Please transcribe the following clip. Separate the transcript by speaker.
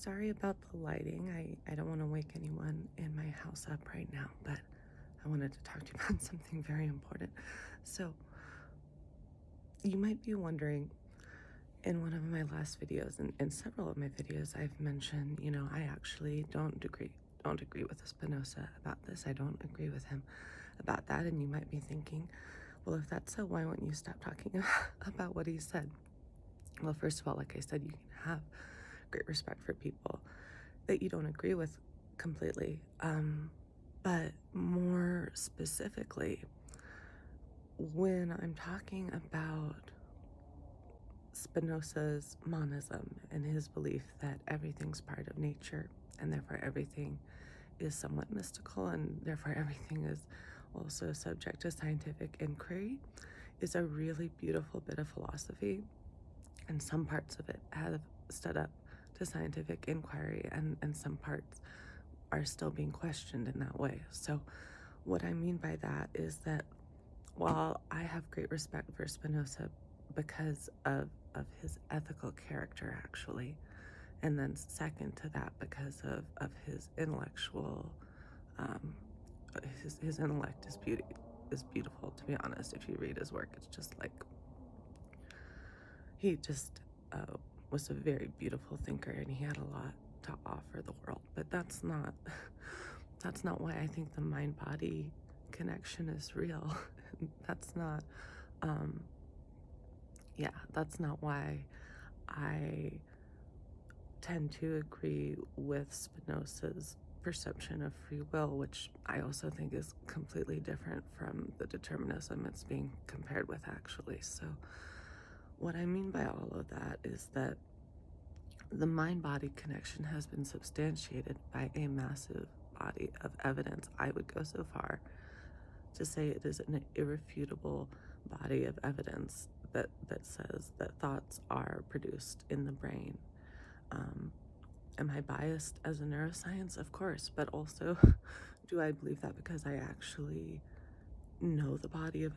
Speaker 1: sorry about the lighting. I don't want to wake anyone in my house up right now, but I wanted to talk to you about something very important. So, you might be wondering, in one of my last videos, and in several of my videos, I've mentioned, I actually don't agree with Spinoza about this. I don't agree with him about that. And you might be thinking, well, if that's so, why won't you stop talking about what he said? Well, first of all, like I said, you can have great respect for people that you don't agree with completely. But more specifically, when I'm talking about Spinoza's monism and his belief that everything's part of nature and therefore everything is somewhat mystical and therefore everything is also subject to scientific inquiry, is a really beautiful bit of philosophy. And some parts of it have stood up to scientific inquiry, and some parts are still being questioned in that way. So what I mean by that is that while I have great respect for Spinoza because of his ethical character, actually, and then second to that because of his intellectual, um, his intellect is beautiful, to be honest. If you read his work, it's just like he just was a very beautiful thinker, and he had a lot to offer the world. But that's not that's not why I think the mind body connection is real. That's not um yeah, that's not why I tend to agree with Spinoza's perception of free will, which I also think is completely different from the determinism it's being compared with, actually. So what I mean by all of that is that the mind-body connection has been substantiated by a massive body of evidence. I would go so far to say it is an irrefutable body of evidence that says that thoughts are produced in the brain. Um, am I biased as a neuroscience? Of course, but also do I believe that because I actually know the body of